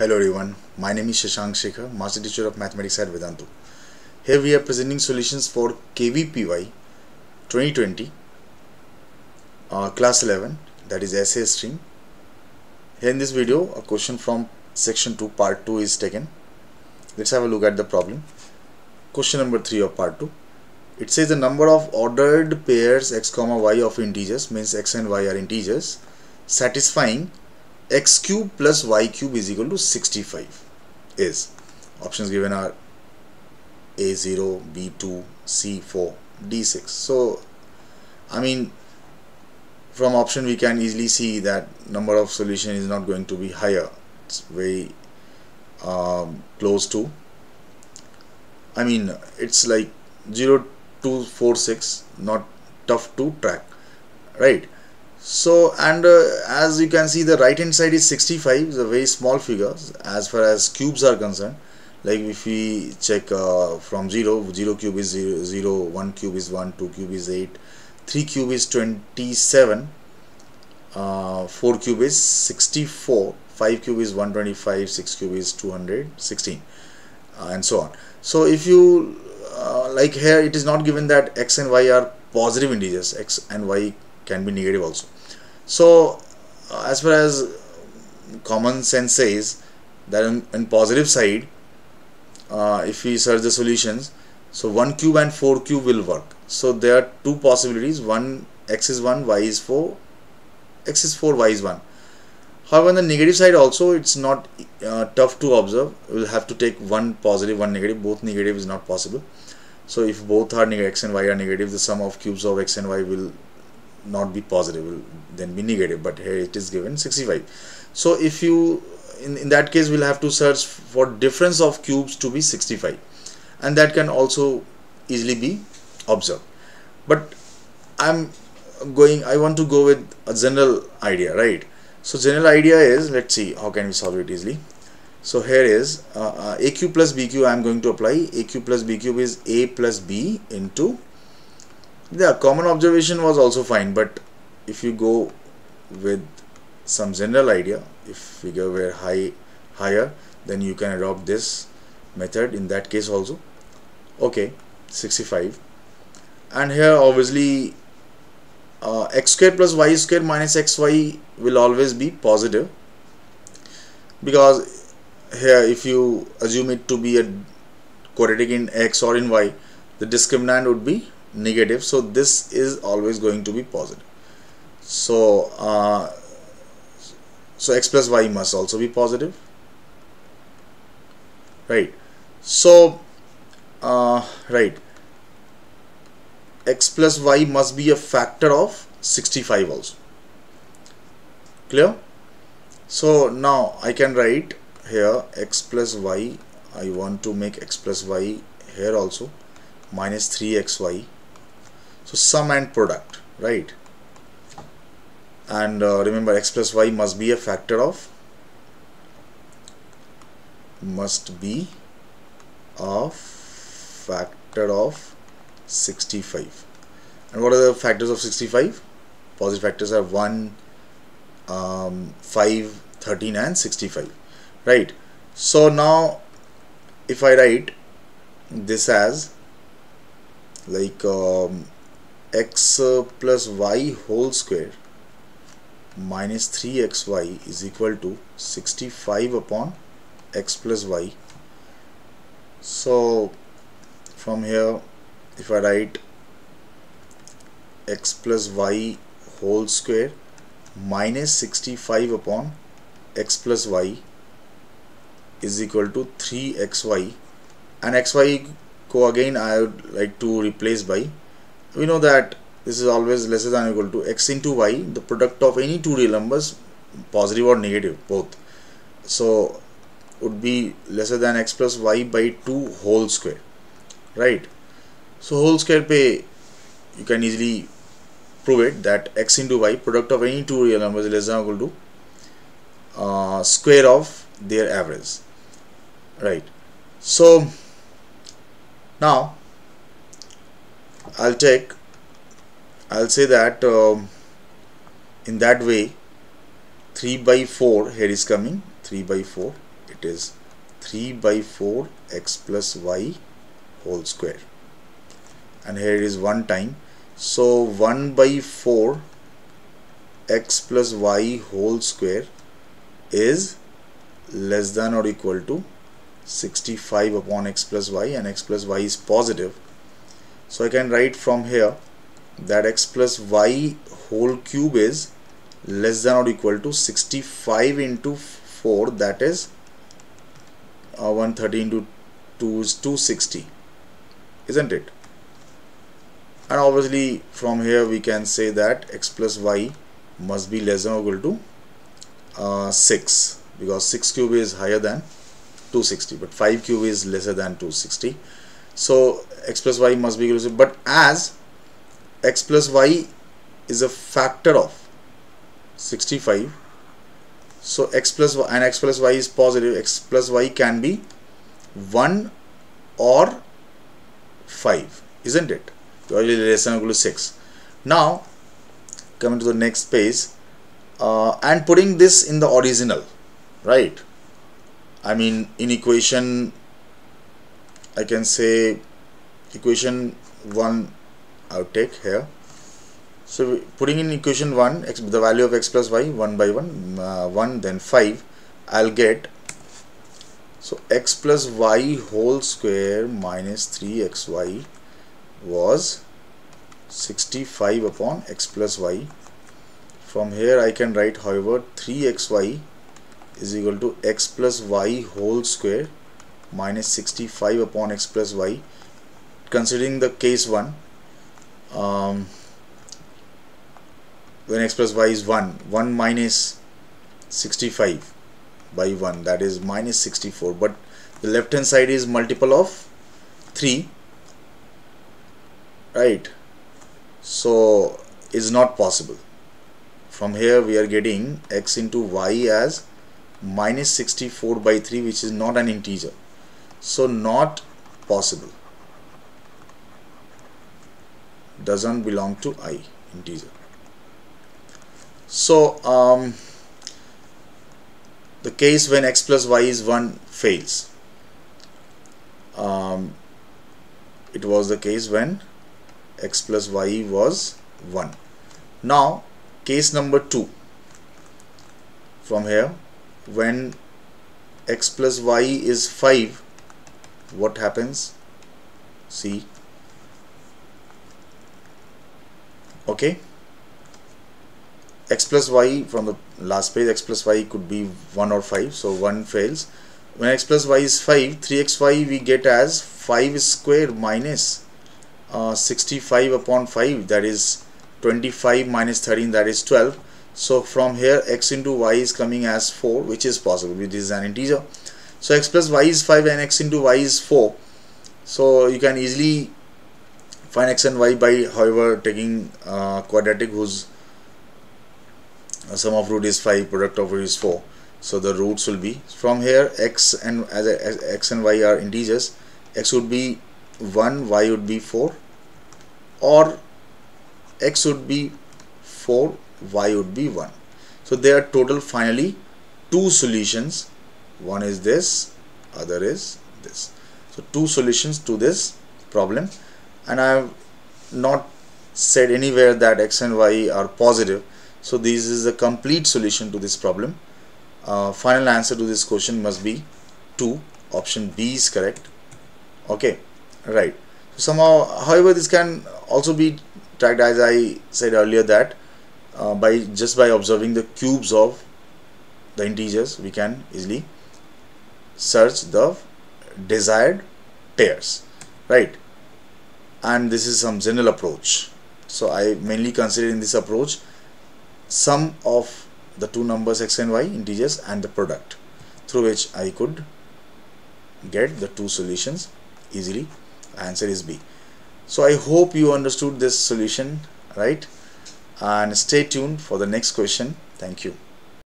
Hello everyone, my name is Shashank Shekhar, Master Teacher of Mathematics at Vedantu. Here we are presenting solutions for KVPY 2020 Class 11, that is Essay Stream. Here in this video, a question from Section 2 Part 2 is taken. Let's have a look at the problem. Question number 3 of Part 2. It says the number of ordered pairs x, y of integers, means x and y are integers, satisfying x cube plus y cube is equal to 65 is. Options given are A0, B2, C4, D6. So from option we can easily see that number of solution is not going to be higher. It's very close to, it's like 0 to 4, 6, not tough to track, right? So, and as you can see, the right hand side is 65, is a very small figure as far as cubes are concerned. Like if we check from 0 cube is 0, 1 cube is 1, 2 cube is 8, 3 cube is 27, 4 cube is 64, 5 cube is 125, 6 cube is 216, and so on. So if you like here, it is not given that x and y are positive integers, x and y can be negative also. So as far as common sense says that in positive side, if we search the solutions, so 1 cube and 4 cube will work. So there are two possibilities: one, x is 1, y is 4, x is 4, y is 1. However, on the negative side also, it's not tough to observe. We'll have to take one positive, one negative. Both negative is not possible. So if both are negative, x and y are negative, the sum of cubes of x and y will not be positive, will then be negative, but here it is given 65. So if you in that case, we'll have to search for difference of cubes to be 65, and that can also easily be observed. But I want to go with a general idea, right? So general idea is, let's see how can we solve it easily. So here is a cube plus b cube. I am going to apply a cube plus b cube is a plus b into, the common observation was also fine, but if you go with some general idea, if figure were higher, then you can adopt this method in that case also. Okay, 65, and here obviously x square plus y square minus xy will always be positive, because here if you assume it to be a quadratic in x or in y, the discriminant would be negative, so this is always going to be positive. So so x plus y must also be positive, right? So right, x plus y must be a factor of 65 also. Clear? So now I can write here x plus y, I want to make x plus y here also, minus 3xy. So sum and product, right? And remember, x plus y must be a factor of 65. And what are the factors of 65? Positive factors are 1, 5, 13 and 65, right? So now if I write this as like x plus y whole square minus 3xy is equal to 65 upon x plus y. So from here, if I write x plus y whole square minus 65 upon x plus y is equal to 3xy, and xy go again I would like to replace by, we know that this is always lesser than or equal to x into y, the product of any two real numbers, positive or negative both, so would be lesser than x plus y by 2 whole square, right? So whole square pe you can easily prove it that x into y, product of any two real numbers, is less than or equal to square of their average, right? So now I'll say that in that way 3 by 4 here is coming, 3 by 4, it it is 3 by 4 x plus y whole square, and here it is 1 time, so 1 by 4 x plus y whole square is less than or equal to 65 upon x plus y, and x plus y is positive, so I can write from here that x plus y whole cube is less than or equal to 65 into 4, that is 130 into 2 is 260, isn't it? And obviously from here we can say that x plus y must be less than or equal to 6, because 6 cube is higher than 260, but 5 cube is lesser than 260, so x plus y must be equal to, but as x plus y is a factor of 65, so x plus y and x plus y is positive, x plus y can be 1 or 5, isn't it? Less than or equal to 6. Now coming to the next page, and putting this in the original, right? I mean, in equation, I can say equation 1 I'll take here. So putting in equation 1, the value of x plus y 1 by 1 then 5, I'll get, so x plus y whole square minus 3xy was 65 upon x plus y. From here I can write, however, 3xy is equal to x plus y whole square minus 65 upon x plus y. Considering the case 1, when x plus y is 1 minus 65 by 1, that is minus 64, but the left hand side is multiple of 3, right? So is not possible. From here we are getting x into y as minus 64 by 3, which is not an integer, so not possible, doesn't belong to I, integer. So the case when x plus y is 1 fails. It was the case when x plus y was 1. Now case number 2, from here when x plus y is 5, what happens? See, okay, x plus y, from the last page, x plus y could be 1 or 5, so 1 fails. When x plus y is 5, 3xy we get as 5 square minus 65 upon 5, that is 25 minus 13, that is 12. So from here x into y is coming as 4, which is possible, this is an integer. So x plus y is 5 and x into y is 4, so you can easily find x and y by, however, taking quadratic whose sum of root is 5, product of root is 4. So the roots will be, from here x and as x and y are integers, x would be 1, y would be 4, or x would be 4, y would be 1. So there are total finally 2 solutions. One is this, other is this. So 2 solutions to this problem, and I have not said anywhere that x and y are positive. So this is a complete solution to this problem. Final answer to this question must be 2. Option B is correct. Okay, right. So somehow, however, this can also be tracked, as I said earlier, that just by observing the cubes of the integers, we can easily search the desired pairs, right? And this is some general approach. So I mainly consider in this approach sum of the two numbers x and y, integers, and the product, through which I could get the 2 solutions easily. Answer is B. So I hope you understood this solution, right? And stay tuned for the next question. Thank you.